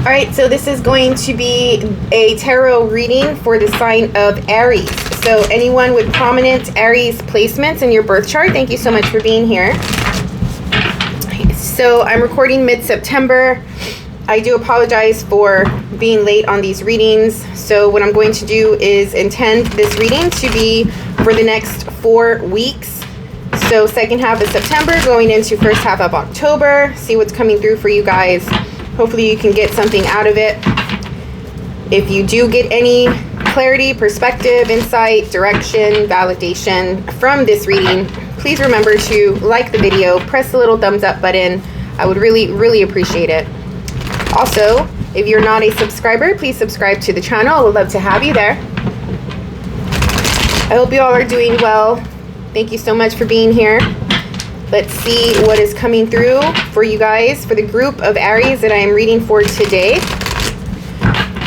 All right, so this is going to be a tarot reading for the sign of Aries. So anyone with prominent Aries placements in your birth chart, thank you so much for being here. So I'm recording mid-September. I do apologize for being late on these readings. So what I'm going to do is intend this reading to be for the next 4 weeks. So second half of September going into first half of October. See what's coming through for you guys. Hopefully you can get something out of it. If you do get any clarity, perspective, insight, direction, validation from this reading, please remember to like the video, press the little thumbs up button. I would really appreciate it. Also, if you're not a subscriber, please subscribe to the channel. I would love to have you there. I hope you all are doing well. Thank you so much for being here. Let's see what is coming through for you guys, for the group of Aries that I am reading for today.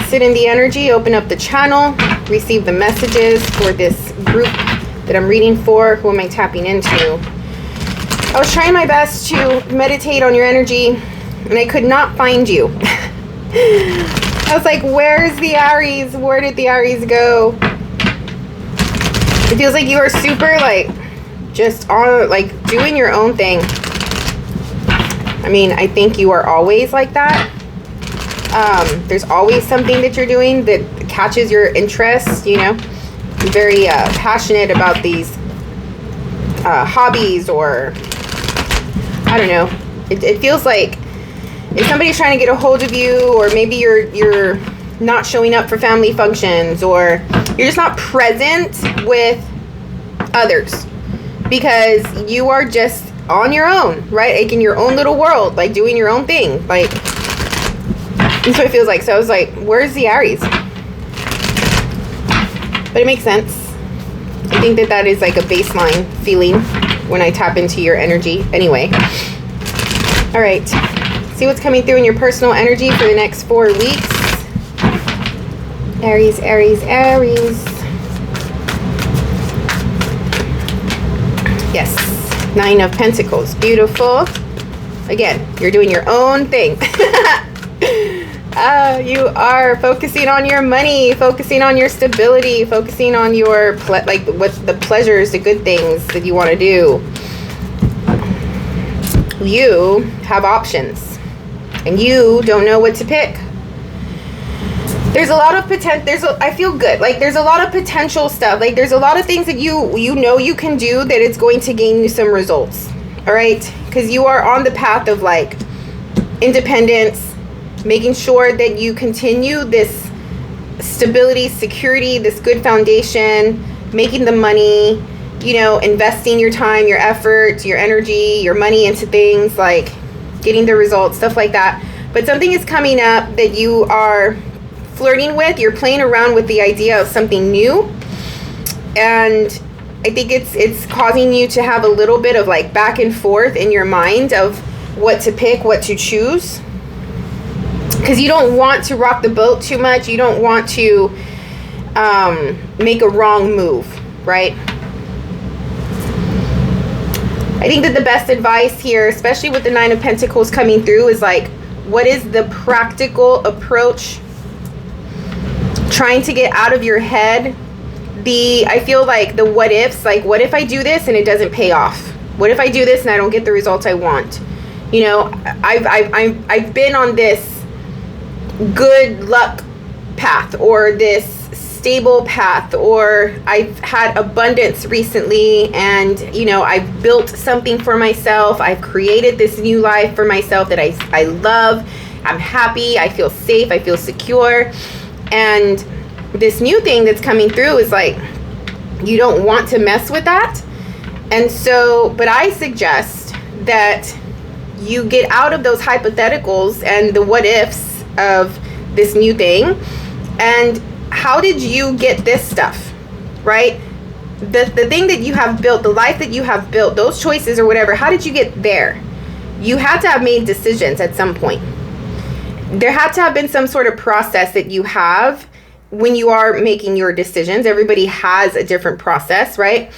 Sit in the energy, open up the channel, receive the messages for this group that I'm reading for. Who am I tapping into? I was trying my best to meditate on your energy, and I could not find you. I was like, where's the Aries? Where did the Aries go? It feels like you are super, like, just on, like, doing your own thing. I mean, I think you are always like that. There's always something that you're doing that catches your interest, you know. You're very passionate about these hobbies, or I don't know. It feels like if somebody's trying to get a hold of you, or maybe you're not showing up for family functions, or you're just not present with others because you are just on your own, right? Like in your own little world, like doing your own thing. Like, that's what it feels like. So I was like, where's the Aries? But it makes sense. I think that is like a baseline feeling when I tap into your energy. Anyway. All right. See what's coming through in your personal energy for the next 4 weeks. Aries, Aries, Aries. Yes. 9 of Pentacles. Beautiful. Again, you're doing your own thing. You are focusing on your money, focusing on your stability, focusing on your, like, what's the pleasures, the good things that you want to do. You have options, and you don't know what to pick. There's a lot of potential. I feel good. Like, there's a lot of potential stuff. Like, there's a lot of things that you know you can do that it's going to gain you some results. All right? Because you are on the path of, like, independence, making sure that you continue this stability, security, this good foundation, making the money, you know, investing your time, your effort, your energy, your money into things, like getting the results, stuff like that. But something is coming up that you are flirting with. You're playing around with the idea of something new, and I think it's causing you to have a little bit of, like, back and forth in your mind of what to pick, what to choose, because you don't want to rock the boat too much. You don't want to make a wrong move, right? I think that the best advice here, especially with the 9 of Pentacles coming through, is like, what is the practical approach? Trying to get out of your head I feel like the what ifs, like, what if I do this and it doesn't pay off? What if I do this and I don't get the results I want? You know, I've been on this good luck path, or this stable path, or I've had abundance recently, and, you know, I've built something for myself. I've created this new life for myself that I love. I'm happy. I feel safe. I feel secure. And this new thing that's coming through is like, you don't want to mess with that. And so, but I suggest that you get out of those hypotheticals and the what ifs of this new thing. And how did you get this stuff, right? The thing that you have built, the life that you have built, those choices or whatever, how did you get there? You had to have made decisions at some point. There had to have been some sort of process that you have when you are making your decisions. Everybody has a different process, right?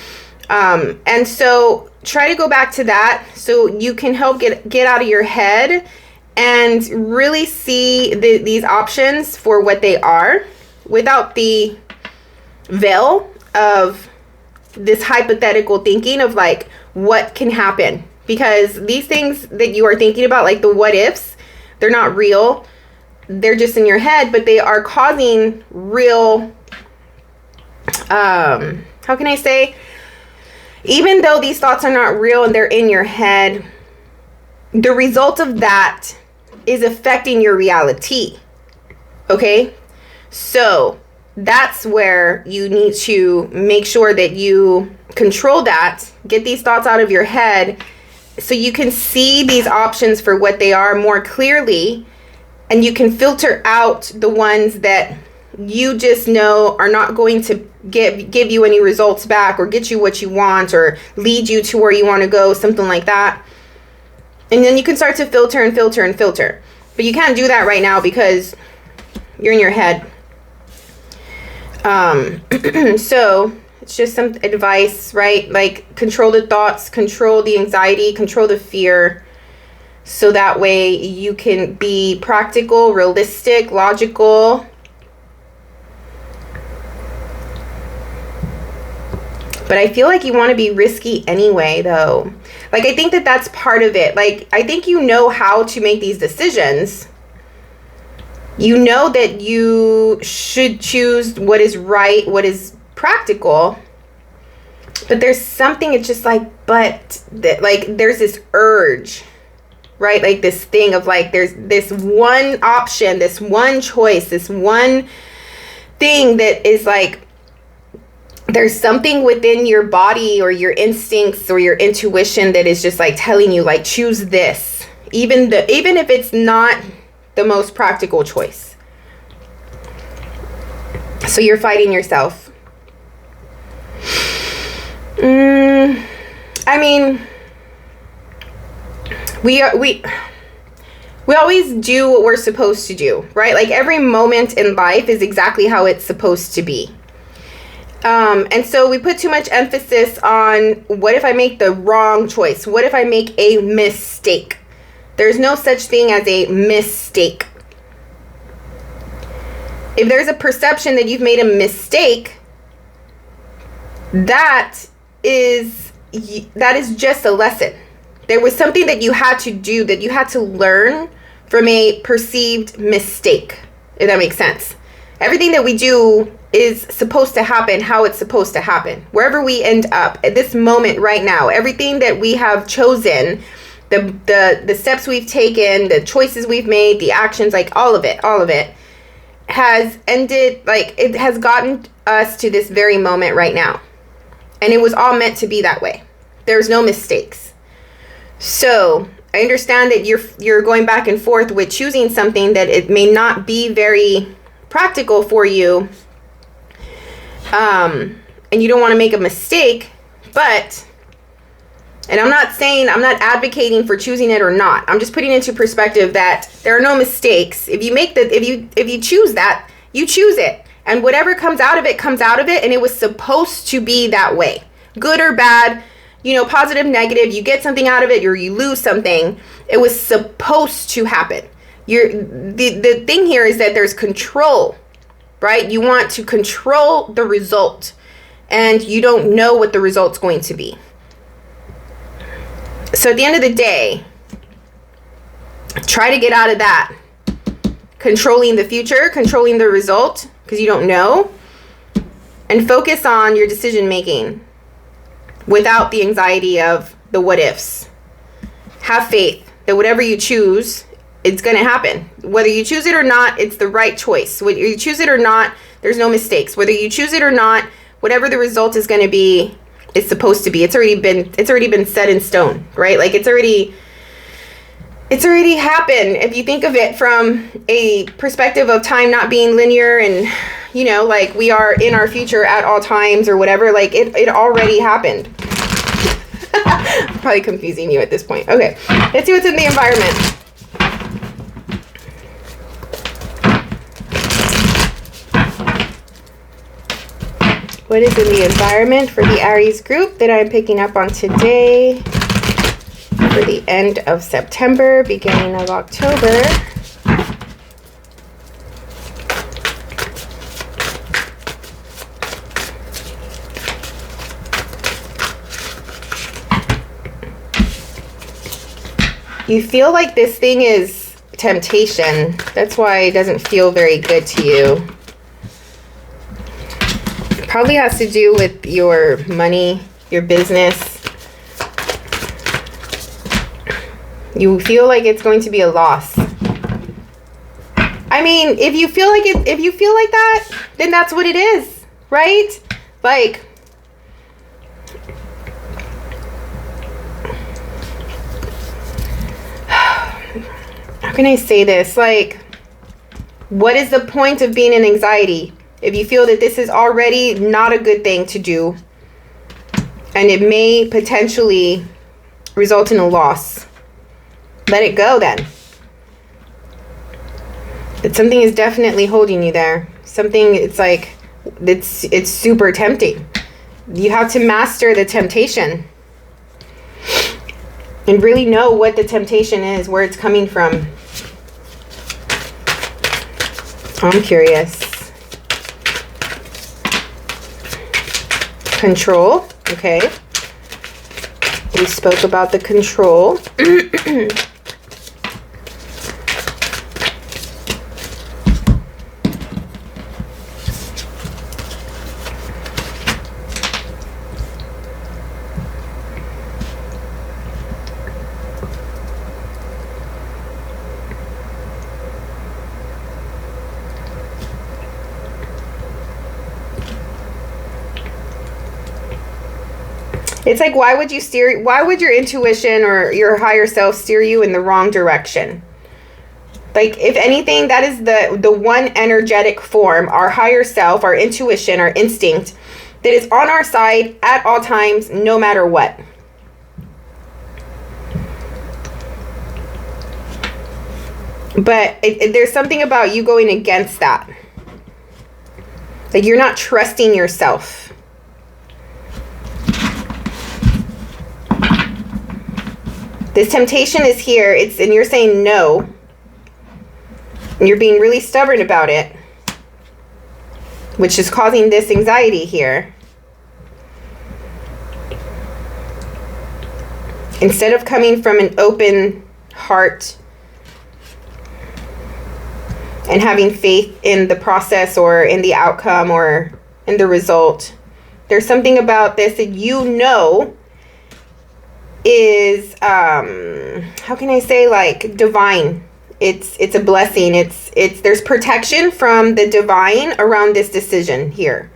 And so try to go back to that so you can help get out of your head and really see these options for what they are without the veil of this hypothetical thinking of like what can happen. Because these things that you are thinking about, like the what ifs, they're not real. They're just in your head, but they are causing real, how can I say, even though these thoughts are not real and they're in your head, the result of that is affecting your reality. Okay? So that's where you need to make sure that you control that, get these thoughts out of your head so you can see these options for what they are more clearly, and you can filter out the ones that you just know are not going to give you any results back or get you what you want or lead you to where you want to go, something like that. And then you can start to filter and filter and filter. But you can't do that right now because you're in your head. So it's just some advice, right? Like control the thoughts, control the anxiety, control the fear. So that way you can be practical, realistic, logical. But I feel like you want to be risky anyway, though. Like, I think that that's part of it. Like, I think you know how to make these decisions. You know that you should choose what is right, what is practical. But there's something, it's just like, but, like, there's this urge, right? Like, this thing of, like, there's this one option, this one choice, this one thing that is, like, there's something within your body or your instincts or your intuition that is just like telling you, like, choose this, even if it's not the most practical choice. So you're fighting yourself. I mean, we always do what we're supposed to do, right? Like every moment in life is exactly how it's supposed to be. And so we put too much emphasis on what if I make the wrong choice? What if I make a mistake? There's no such thing as a mistake. If there's a perception that you've made a mistake, that is just a lesson. There was something that you had to do, that you had to learn from a perceived mistake, if that makes sense. Everything that we do is supposed to happen how it's supposed to happen. Wherever we end up at this moment right now, everything that we have chosen, the steps we've taken, the choices we've made, the actions, like all of it has ended, like it has gotten us to this very moment right now. And it was all meant to be that way. There's no mistakes. So I understand that you're going back and forth with choosing something that it may not be very practical for you, and you don't want to make a mistake, but, and I'm not advocating for choosing it or not. I'm just putting into perspective that there are no mistakes. If you choose that, you choose it, and whatever comes out of it, and it was supposed to be that way, good or bad, positive, negative, you get something out of it or you lose something. It was supposed to happen. The thing here is that there's control, right? You want to control the result, and you don't know what the result's going to be. So at the end of the day, try to get out of that. Controlling the future, controlling the result, because you don't know, and focus on your decision making without the anxiety of the what ifs. Have faith that whatever you choose, it's going to happen. Whether you choose it or not, it's the right choice. Whether you choose it or not, there's no mistakes. Whether you choose it or not, whatever the result is going to be, it's supposed to be. It's already been set in stone, right? Like it's already happened. If you think of it from a perspective of time not being linear and, like we are in our future at all times or whatever, like it already happened. I'm probably confusing you at this point. Okay, let's see what's in the environment. What is in the environment for the Aries group that I'm picking up on today? for the end of September, beginning of October. You feel like this thing is temptation. That's why it doesn't feel very good to you. Probably has to do with your money, your business. You feel like it's going to be a loss. I mean, if you feel like that, then that's what it is, right? Like, how can I say this? Like, what is the point of being in anxiety if you feel that this is already not a good thing to do and it may potentially result in a loss? Let it go then. But something is definitely holding you there. Something, it's like, it's super tempting. You have to master the temptation and really know what the temptation is, where it's coming from. I'm curious. Control. Okay. We spoke about the control. It's like, why would your intuition or your higher self steer you in the wrong direction? Like, if anything, that is the one energetic form, our higher self, our intuition, our instinct, that is on our side at all times, no matter what. But there's something about you going against that. Like, you're not trusting yourself. This temptation is here. And you're saying no. And you're being really stubborn about it, which is causing this anxiety here. Instead of coming from an open heart and having faith in the process or in the outcome or in the result, there's something about this that you know is how can I say, like, divine. It's a blessing. It's there's protection from the divine around this decision here.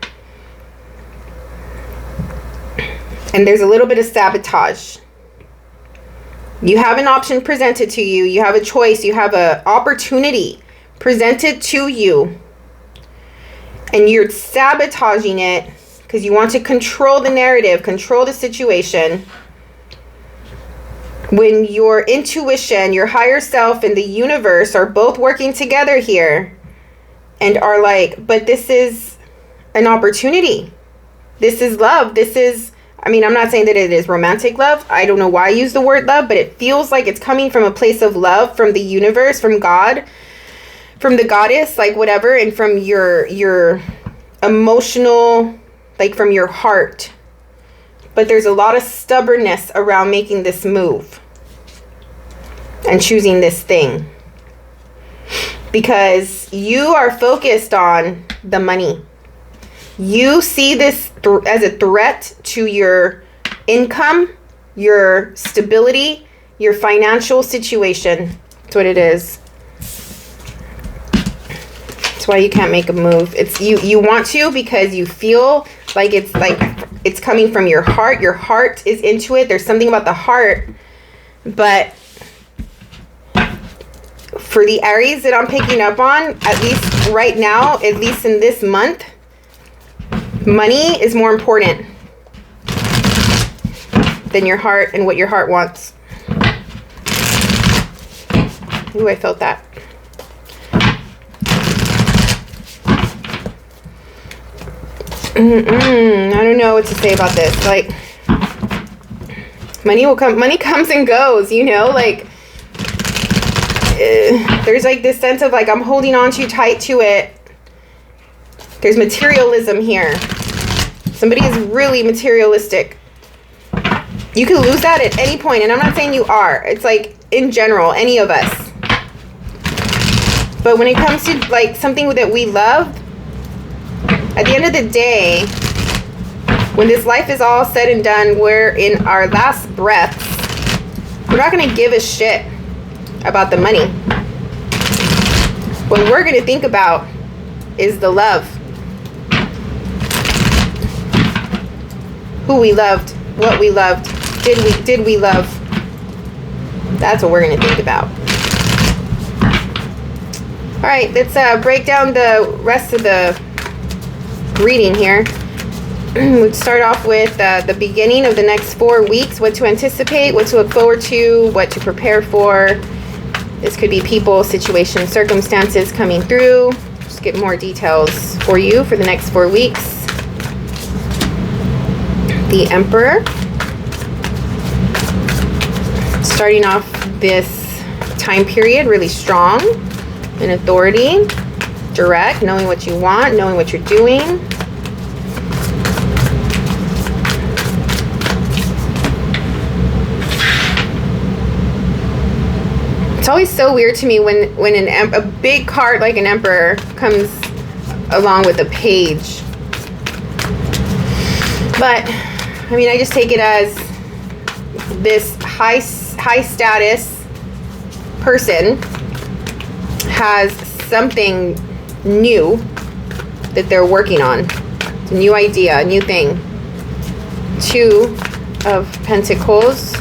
And there's a little bit of sabotage. You have an option presented to you. You have a choice. You have an opportunity presented to you. And you're sabotaging it because you want to control the narrative, control the situation. When your intuition, your higher self, and the universe are both working together here and are like, but this is an opportunity. This is love. This is, I mean, I'm not saying that it is romantic love. I don't know why I use the word love, but it feels like it's coming from a place of love, from the universe, from God, from the goddess, like whatever, and from your emotional, like from your heart. But there's a lot of stubbornness around making this move and choosing this thing, because you are focused on the money. You see this as a threat to your income, your stability, your financial situation. That's what it is. That's why you can't make a move. It's you want to, because you feel like it's coming from your heart. Your heart is into it. There's something about the heart. But for the Aries that I'm picking up on, at least right now, at least in this month, money is more important than your heart and what your heart wants. Ooh, I felt that. I don't know what to say about this. Like, Money will come. Money comes and goes, you know, like there's like this sense of like I'm holding on too tight to it. There's materialism here. Somebody is really materialistic. You can lose that at any point, and I'm not saying you are. It's like in general, any of us. But when it comes to like something that we love, at the end of the day, when this life is all said and done, we're in our last breaths, we're not going to give a shit about the money. What we're going to think about is the love. Who we loved, what we loved, did we love? That's what we're going to think about. All right, let's break down the rest of the reading here. We'll start off with the beginning of the next 4 weeks, what to anticipate, what to look forward to, what to prepare for. This could be people, situations, circumstances coming through. Just get more details for you for the next 4 weeks. The Emperor. Starting off this time period really strong in authority, direct, knowing what you want, knowing what you're doing. It's always so weird to me when a big card like an Emperor comes along with a page. But I mean, I just take it as this high status person has something new that they're working on. It's a new idea, a new thing. 2 of Pentacles.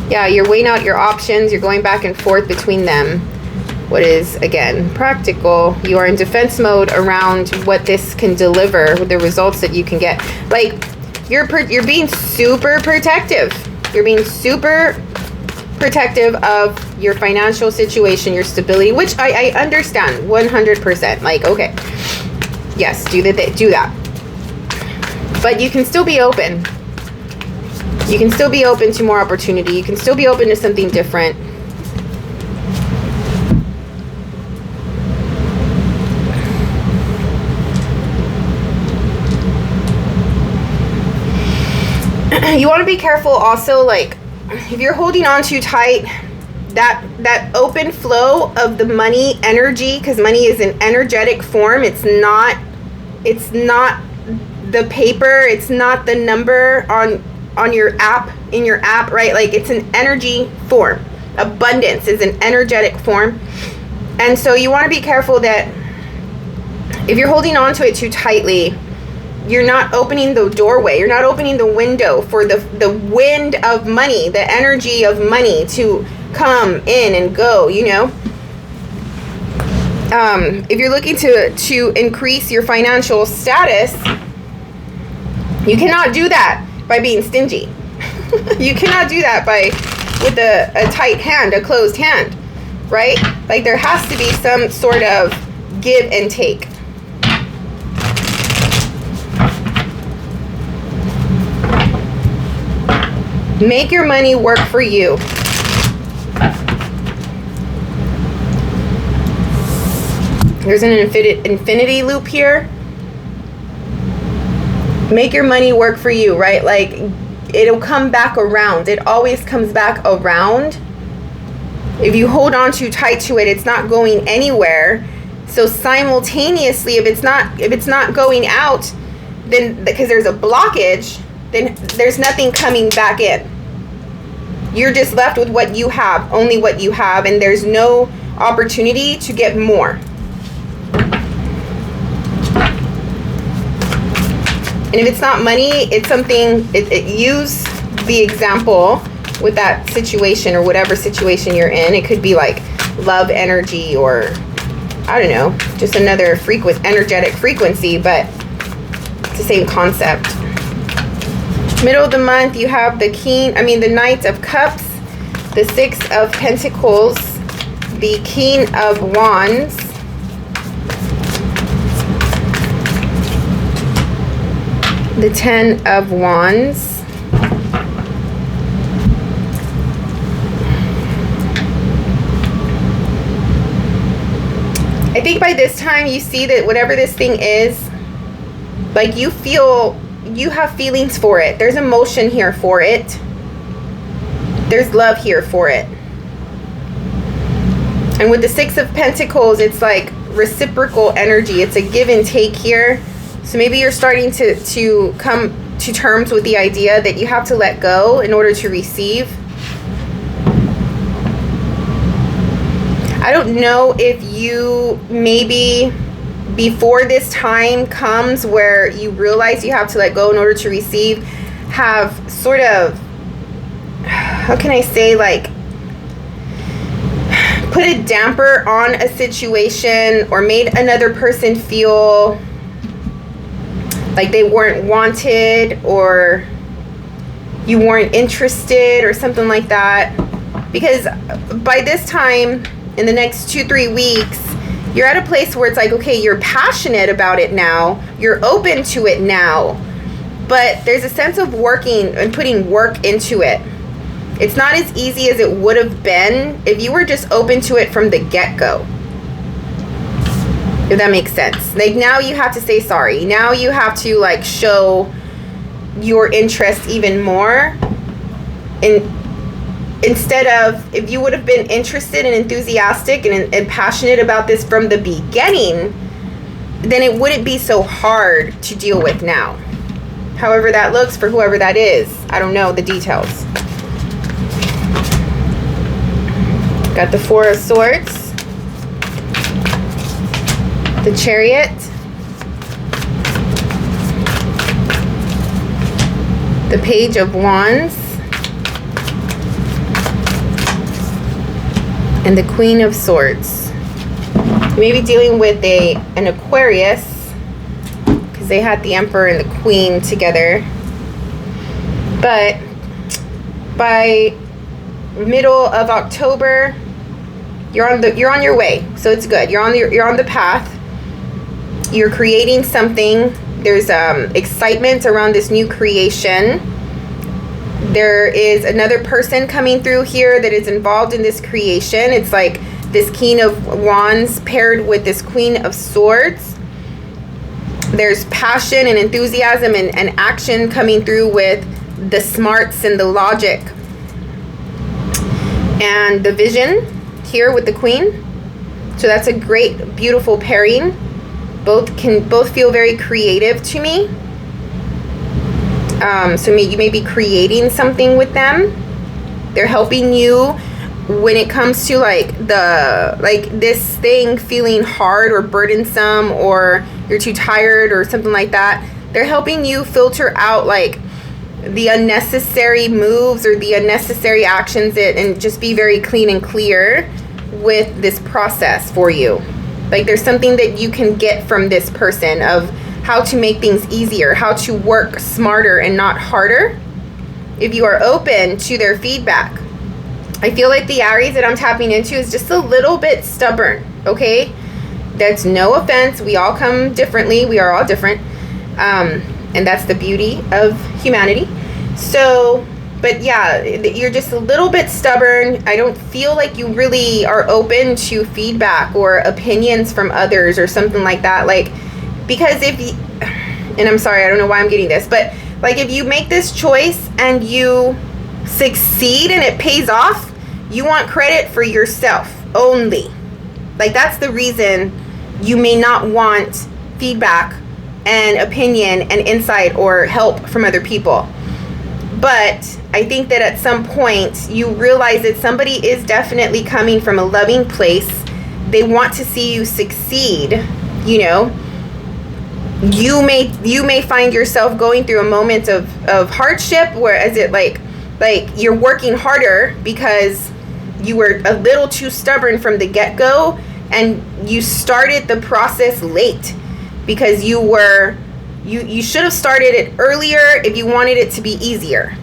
Yeah, you're weighing out your options. You're going back and forth between them. What is, again, practical. You are in defense mode around what this can deliver, the results that you can get. Like, you're being super protective. You're being super protective of your financial situation, your stability, which I understand 100%. Like, okay, yes, do that. But you can still be open. You can still be open to more opportunity. You can still be open to something different. You want to be careful also, like, if you're holding on too tight, that open flow of the money energy, because money is an energetic form. It's not the paper. It's not the number on your app, in your app, right? Like, it's an energy form. Abundance is an energetic form. And so you want to be careful that if you're holding on to it too tightly, you're not opening the doorway. You're not opening the window for the wind of money, the energy of money to come in and go, you know? If you're looking to increase your financial status, you cannot do that by being stingy. You cannot do that with a tight hand, a closed hand, right? Like, there has to be some sort of give and take. Make your money work for you. There's an infinity loop here. Make your money work for you, right? Like, it'll come back around. It always comes back around. If you hold on too tight to it, it's not going anywhere. So simultaneously, if it's not going out, then because there's a blockage, then there's nothing coming back in. You're just left with what you have, only what you have, and there's no opportunity to get more. And if it's not money, it's something, use the example with that situation or whatever situation you're in. It could be like love energy, or I don't know, just another energetic frequency, but it's the same concept. Middle of the month, you have the Knight of Cups, the 6 of Pentacles, the King of Wands, the 10 of Wands, I think by this time you see that whatever this thing is, like you have feelings for it. There's emotion here for it. There's love here for it. And with the Six of Pentacles, it's like reciprocal energy. It's a give and take here. So maybe you're starting to come to terms with the idea that you have to let go in order to receive. I don't know if you maybe before this time comes where you realize you have to let go in order to receive, have sort of, how can I say, like put a damper on a situation or made another person feel like they weren't wanted or you weren't interested or something like that. Because by this time, in the next 2-3 weeks, you're at a place where it's like, okay, you're passionate about it now. You're open to it now. But there's a sense of working and putting work into it. It's not as easy as it would have been if you were just open to it from the get-go. If that makes sense. Like now you have to say sorry. Now you have to like show your interest even more. And instead of, if you would have been interested and enthusiastic and passionate about this from the beginning, then it wouldn't be so hard to deal with now. However that looks for whoever that is. I don't know the details. Got the Four of Swords, the Chariot, the Page of Wands, and the Queen of Swords. You may be dealing with an Aquarius because they had the Emperor and the Queen together. But by middle of October, you're on your way. So it's good. You're on the path. You're creating something. There's excitement around this new creation. There is another person coming through here that is involved in this creation. It's like this King of Wands paired with this Queen of Swords. There's passion and enthusiasm and action coming through with the smarts and the logic and the vision here with the Queen. So that's a great, beautiful pairing. Both feel very creative to me. So you may be creating something with them. They're helping you when it comes to like this thing feeling hard or burdensome, or you're too tired or something like that. They're helping you filter out like the unnecessary moves or the unnecessary actions and just be very clean and clear with this process for you. Like there's something that you can get from this person of how to make things easier, how to work smarter and not harder if you are open to their feedback. I feel like the Aries that I'm tapping into is just a little bit stubborn, okay? That's no offense. We all come differently. We are all different. And that's the beauty of humanity. So, but yeah, you're just a little bit stubborn. I don't feel like you really are open to feedback or opinions from others or something like that. Like, because if you, and I'm sorry, I don't know why I'm getting this, but like if you make this choice and you succeed and it pays off, you want credit for yourself only. Like that's the reason you may not want feedback and opinion and insight or help from other people. But I think that at some point you realize that somebody is definitely coming from a loving place. They want to see you succeed, you know. You may find yourself going through a moment of hardship, whereas it like you're working harder because you were a little too stubborn from the get-go and you started the process late because you should have started it earlier if you wanted it to be easier,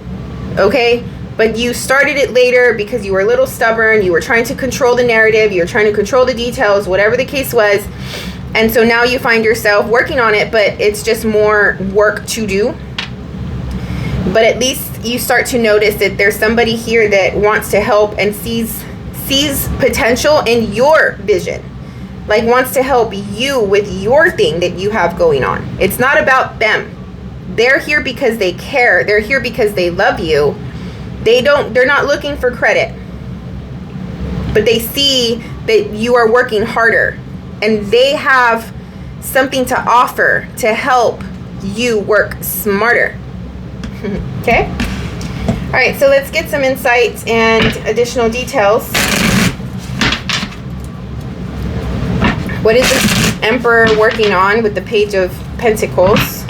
okay? But you started it later because you were a little stubborn, you were trying to control the narrative, you were trying to control the details, whatever the case was. And so now you find yourself working on it, but it's just more work to do. But at least you start to notice that there's somebody here that wants to help and sees potential in your vision. like wants to help you with your thing that you have going on. It's not about them. They're here because they care. They're here because they love you. They're not looking for credit. But they see that you are working harder and they have something to offer to help you work smarter. Okay? All right, so let's get some insights and additional details. What is this Emperor working on with the Page of Pentacles?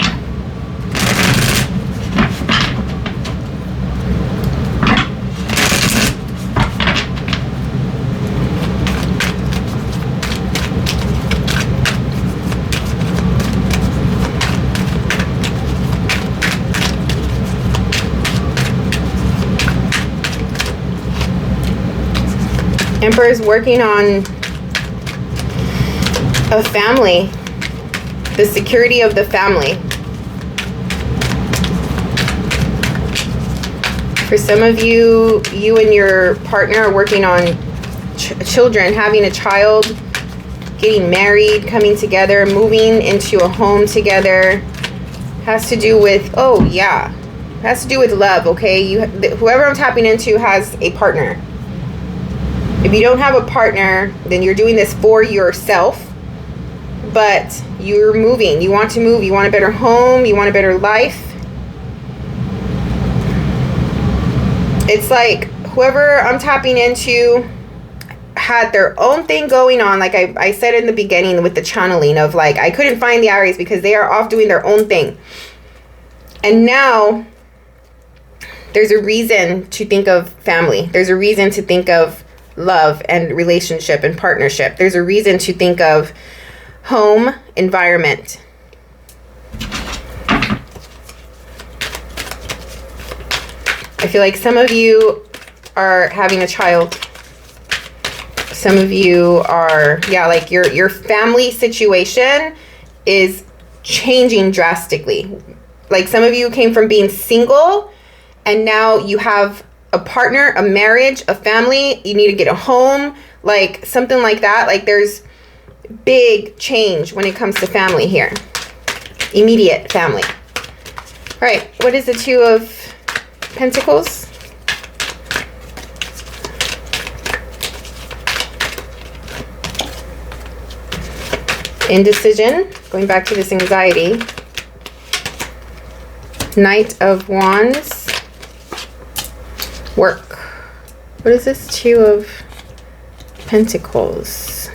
Emperor is working on a family, the security of the family. For some of you, you and your partner are working on children, having a child, getting married, coming together, moving into a home together. Has to do with, oh yeah, has to do with love, okay? Whoever I'm tapping into has a partner. If you don't have a partner, then you're doing this for yourself, but you're moving. You want to move. You want a better home. You want a better life. It's like whoever I'm tapping into had their own thing going on. Like I said in the beginning with the channeling of like, I couldn't find the Aries because they are off doing their own thing. And now there's a reason to think of family. There's a reason to think of love and relationship and partnership. There's a reason to think of home, environment. I feel like some of you are having a child. Some of you are, yeah, like your family situation is changing drastically. Like some of you came from being single and now you have a partner, a marriage, a family. You need to get a home, like something like that. Like there's big change when it comes to family here. Immediate family. All right, what is the Two of Pentacles? Indecision, going back to this anxiety. Knight of Wands. Work. What is this Two of Pentacles?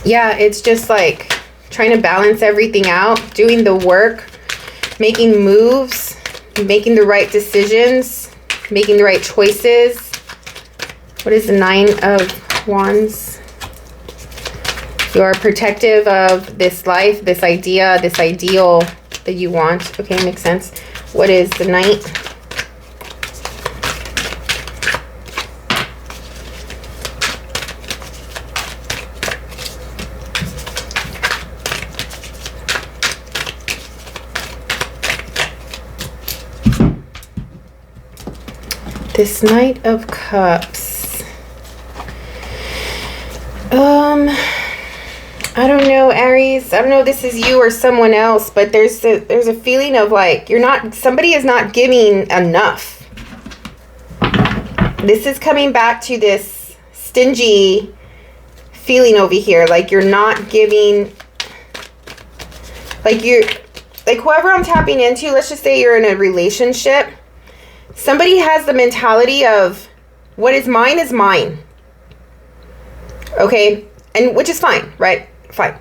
Yeah, it's just like trying to balance everything out, doing the work, making moves, making the right decisions, making the right choices. What is the Nine of Wands? You are protective of this life, this idea, this ideal that you want. Okay, makes sense. What is the Knight? This Knight of Cups. I don't know, Aries. I don't know if this is you or someone else, but there's a feeling of like somebody is not giving enough. This is coming back to this stingy feeling over here. Like you're not giving, like whoever I'm tapping into, let's just say you're in a relationship. Somebody has the mentality of what is mine is mine. Okay? And which is fine, right? Fine.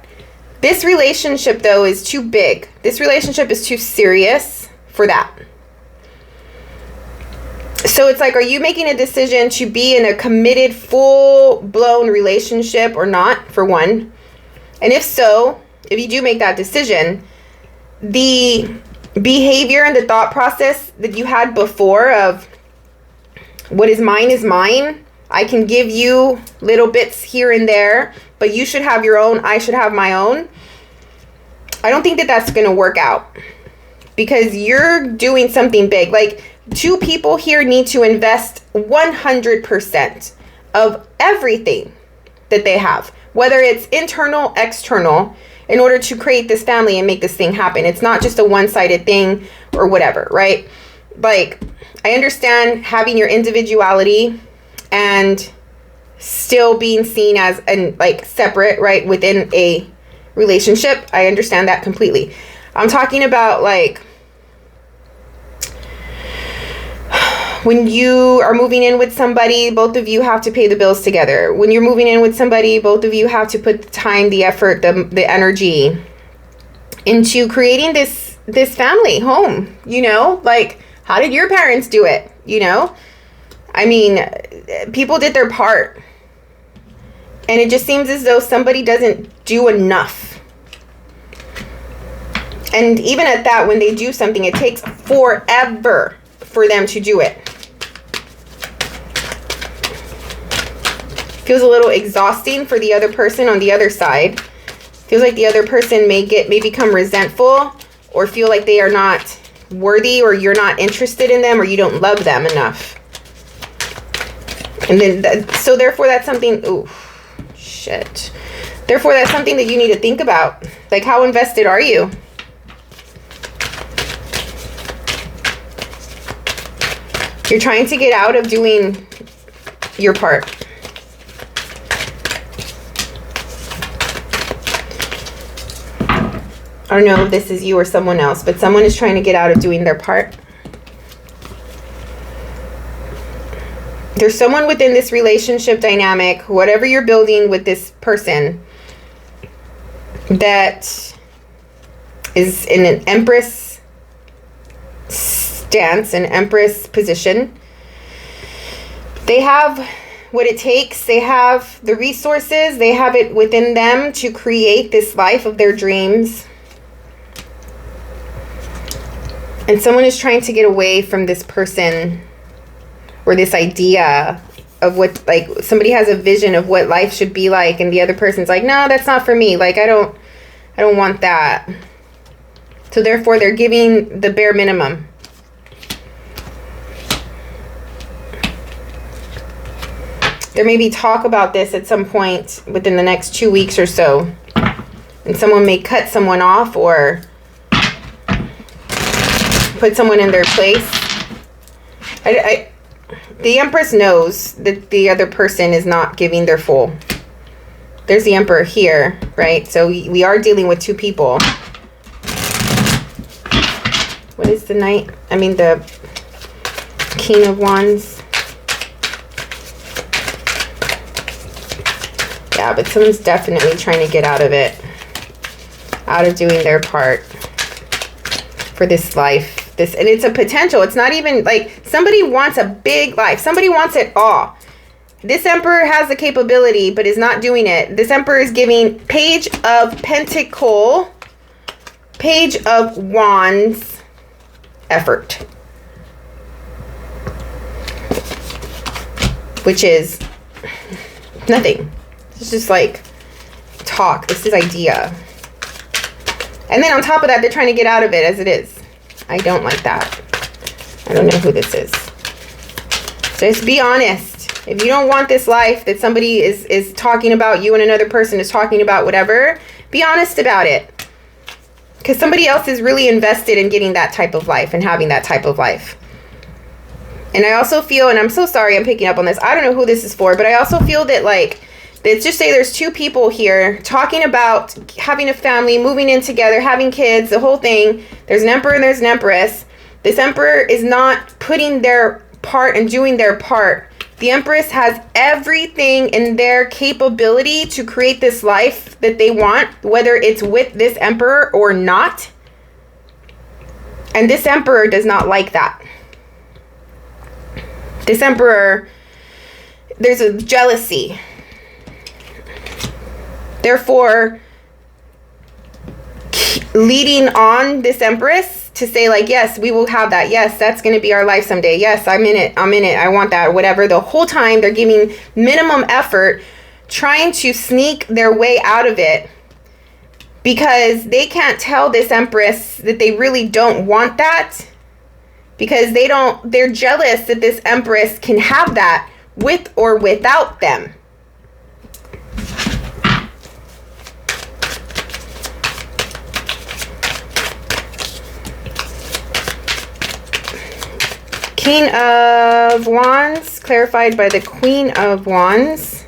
This relationship though is too big. This relationship is too serious for that. So it's like, are you making a decision to be in a committed, full-blown relationship or not, for one? And if so, if you do make that decision, the behavior and the thought process that you had before of what is mine, I can give you little bits here and there, but you should have your own, I should have my own. I don't think that that's going to work out because you're doing something big. Like two people here need to invest 100% of everything that they have, whether it's internal, external, in order to create this family and make this thing happen. It's not just a one-sided thing or whatever, right? Like, I understand having your individuality and still being seen as like separate, right, within a relationship. I understand that completely. I'm talking about like when you are moving in with somebody, both of you have to pay the bills together. When you're moving in with somebody, both of you have to put the time, the effort, the energy into creating this family home, you know? Like, how did your parents do it, you know? I mean, people did their part. And it just seems as though somebody doesn't do enough. And even at that, when they do something, it takes forever for them to do it. Feels a little exhausting for the other person on the other side. Feels like the other person may become resentful or feel like they are not worthy, or you're not interested in them, or you don't love them enough. And then, so therefore that's something, ooh, shit. Therefore that's something that you need to think about. Like, how invested are you? You're trying to get out of doing your part. I don't know if this is you or someone else, but someone is trying to get out of doing their part. There's someone within this relationship dynamic, whatever you're building with this person, that is in an Empress stance, an Empress position. They have what it takes. They have the resources. They have it within them to create this life of their dreams. And someone is trying to get away from this person, or this idea of what, like, somebody has a vision of what life should be like, and the other person's like, no, that's not for me. Like, I don't want that. So therefore they're giving the bare minimum. There may be talk about this at some point within the next 2 weeks or so. And someone may cut someone off or put someone in their place. The Empress knows that the other person is not giving their full. There's the Emperor here, right? So we are dealing with two people. What is the Knight? I mean, the King of Wands. Yeah, but someone's definitely trying to get out of it. Out of doing their part for this life. And it's a potential. It's not even like somebody wants a big life. Somebody wants it all. This Emperor has the capability, but is not doing it. This Emperor is giving Page of Pentacles, Page of Wands effort. Which is nothing. It's just like talk. This is idea. And then on top of that, they're trying to get out of it as it is. I don't like that. I don't know who this is. Just be honest. If you don't want this life that somebody is talking about, you and another person is talking about, whatever, be honest about it. Because somebody else is really invested in getting that type of life and having that type of life. And I also feel, and I'm so sorry I'm picking up on this, I don't know who this is for, but I also feel that, like, let's just say there's two people here talking about having a family, moving in together, having kids, the whole thing. There's an Emperor and there's an Empress. This Emperor is not putting their part and doing their part. The Empress has everything in their capability to create this life that they want, whether it's with this Emperor or not. And this Emperor does not like that. This Emperor, there's a jealousy. Therefore, leading on this Empress to say, like, yes, we will have that. Yes, that's going to be our life someday. Yes, I'm in it. I'm in it. I want that. Whatever. The whole time they're giving minimum effort, trying to sneak their way out of it, because they can't tell this Empress that they really don't want that, because they're jealous that this Empress can have that with or without them. King of Wands, clarified by the Queen of Wands.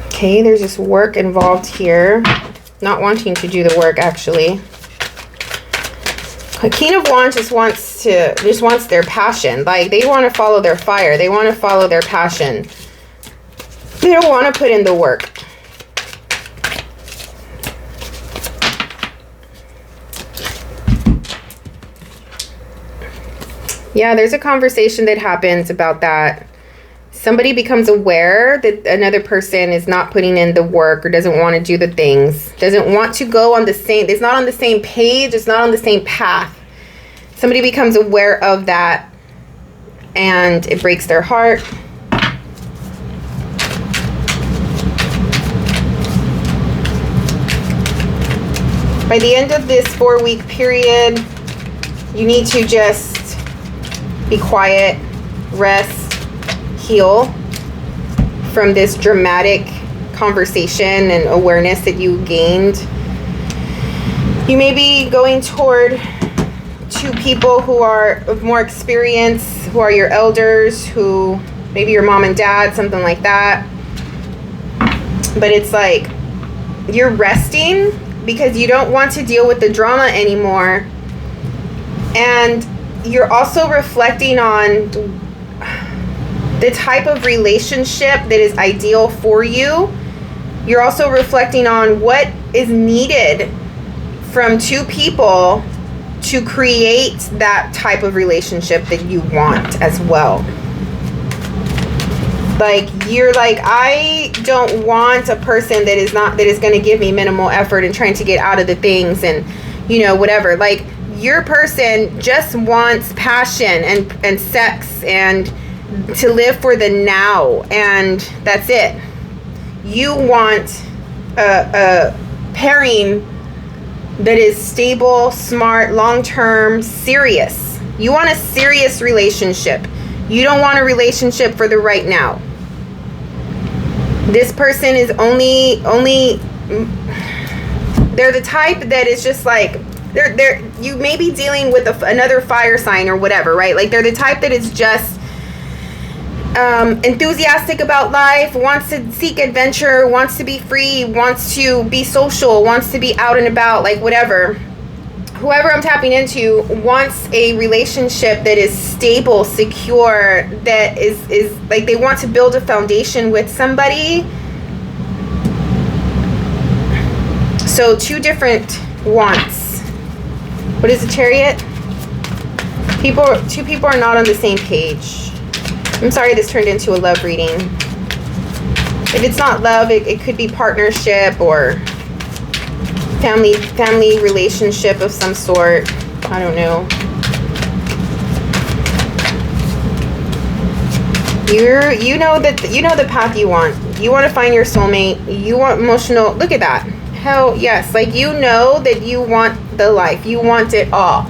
Okay, there's just work involved here. Not wanting to do the work, actually. King of Wands just wants their passion. Like, they want to follow their fire. They want to follow their passion. They don't want to put in the work. Yeah, there's a conversation that happens about that. Somebody becomes aware that another person is not putting in the work or doesn't want to do the things, doesn't want to go on the same, it's not on the same page, it's not on the same path. Somebody becomes aware of that and it breaks their heart. By the end of this 4-week period, you need to just be quiet, rest, heal from this dramatic conversation and awareness that you gained. You may be going toward 2 people who are of more experience, who are your elders, who maybe your mom and dad, something like that. But it's like you're resting because you don't want to deal with the drama anymore. And you're also reflecting on the type of relationship that is ideal for you. You're also reflecting on what is needed from 2 people to create that type of relationship that you want as well. Like, you're like, I don't want a person that is going to give me minimal effort and trying to get out of the things and, you know, whatever. Like, your person just wants passion and sex and to live for the now, and that's it. You want a pairing that is stable, smart, long-term, serious. You want a serious relationship. You don't want a relationship for the right now. This person is only they're the type that is just like, you may be dealing with another fire sign or whatever, right? Like, they're the type that is just enthusiastic about life, wants to seek adventure, wants to be free, wants to be social, wants to be out and about, like whatever. Whoever I'm tapping into wants a relationship that is stable, secure, that is like they want to build a foundation with somebody. So 2 different wants. What is the Chariot? 2 people are not on the same page. I'm sorry this turned into a love reading. If it's not love, it could be partnership or family relationship of some sort. I don't know. You know the path you want. You want to find your soulmate. You want emotional. Look at that. Hell yes. Like, you know that you want the life. You want it all.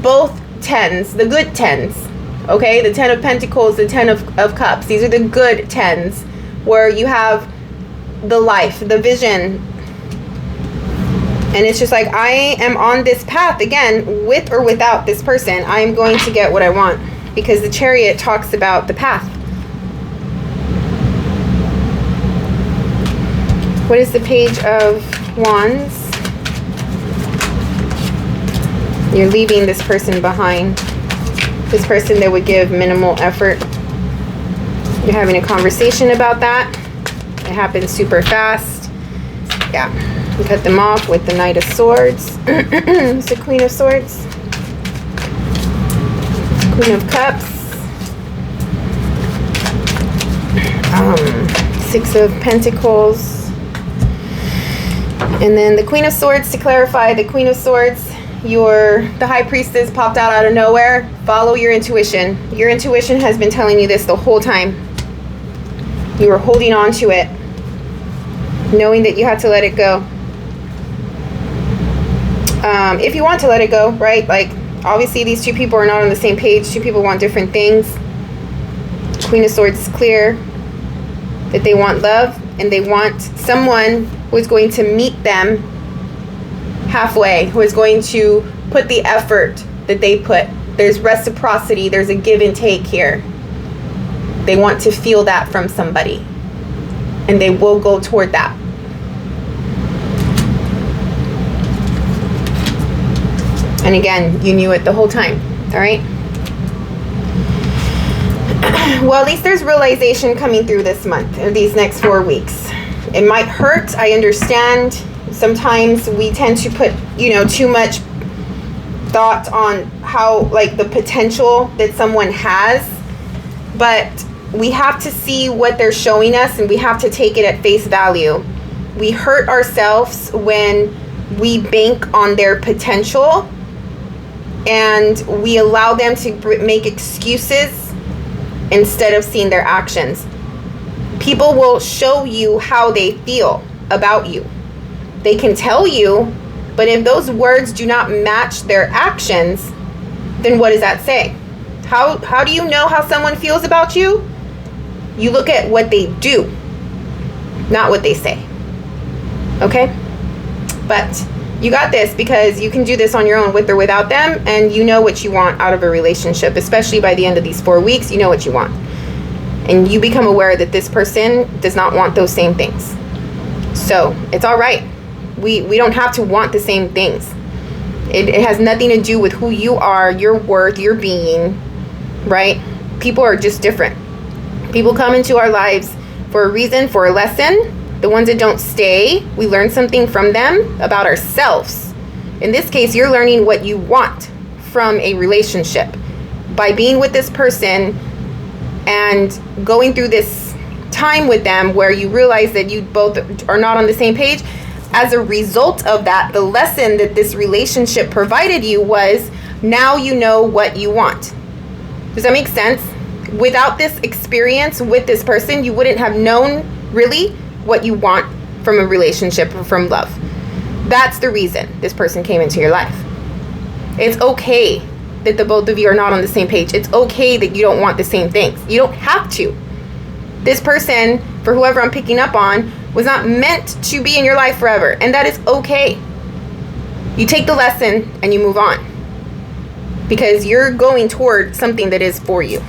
Both 10s, the good 10s. Okay, the 10 of Pentacles, the 10 of Cups. These are the good 10s where you have the life, the vision. And it's just like, I am on this path, again, with or without this person. I am going to get what I want. Because the Chariot talks about the path. What is the Page of Wands? You're leaving this person behind. This person that would give minimal effort. You're having a conversation about that. It happens super fast. Yeah. You cut them off with the Knight of Swords. It's the Queen of Swords. Queen of Cups. 6 of Pentacles. And then the Queen of Swords, to clarify, the Queen of Swords, the High Priestess popped out of nowhere. Follow your intuition. Your intuition has been telling you this the whole time. You were holding on to it, knowing that you had to let it go. If you want to let it go, right? Like, obviously these 2 people are not on the same page. 2 people want different things. Queen of Swords is clear that they want love and they want someone who is going to meet them halfway, who is going to put the effort that they put. There's reciprocity, there's a give and take here. They want to feel that from somebody, and they will go toward that. And again, you knew it the whole time, all right? Well, at least there's realization coming through this month, or these next 4 weeks. It might hurt, I understand. Sometimes we tend to put, too much thought on how, like, the potential that someone has. But we have to see what they're showing us, and we have to take it at face value. We hurt ourselves when we bank on their potential and we allow them to make excuses instead of seeing their actions. People will show you how they feel about you. They can tell you, but if those words do not match their actions, then what does that say? How do you know how someone feels about you? You look at what they do, not what they say. Okay? But you got this, because you can do this on your own with or without them, and you know what you want out of a relationship, especially by the end of these 4 weeks. You know what you want. And you become aware that this person does not want those same things. So it's all right. We don't have to want the same things. It has nothing to do with who you are, your worth, your being, right? People are just different. People come into our lives for a reason, for a lesson. The ones that don't stay, we learn something from them about ourselves. In this case, you're learning what you want from a relationship by being with this person and going through this time with them where you realize that you both are not on the same page. As a result of that, the lesson that this relationship provided you was, now you know what you want. Does that make sense? Without this experience with this person, you wouldn't have known really what you want from a relationship or from love. That's the reason this person came into your life. It's okay that the both of you are not on the same page. It's okay that you don't want the same things. You don't have to. This person, for whoever I'm picking up on, was not meant to be in your life forever, and that is okay. You take the lesson and you move on, because you're going toward something that is for you,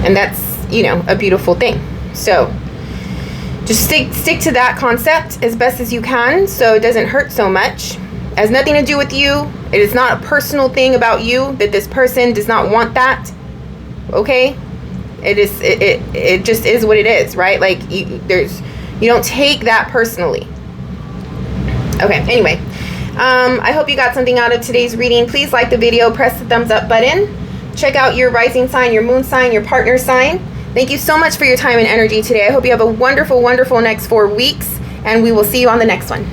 and that's a beautiful thing. So just stick to that concept as best as you can, so it doesn't hurt so much. It has nothing to do with you. It is not a personal thing about you that this person does not want that. Okay? It just is what it is, right? Like you don't take that personally. Okay, anyway. I hope you got something out of today's reading. Please like the video, press the thumbs up button. Check out your rising sign, your moon sign, your partner sign. Thank you so much for your time and energy today. I hope you have a wonderful, wonderful next 4 weeks, and we will see you on the next one.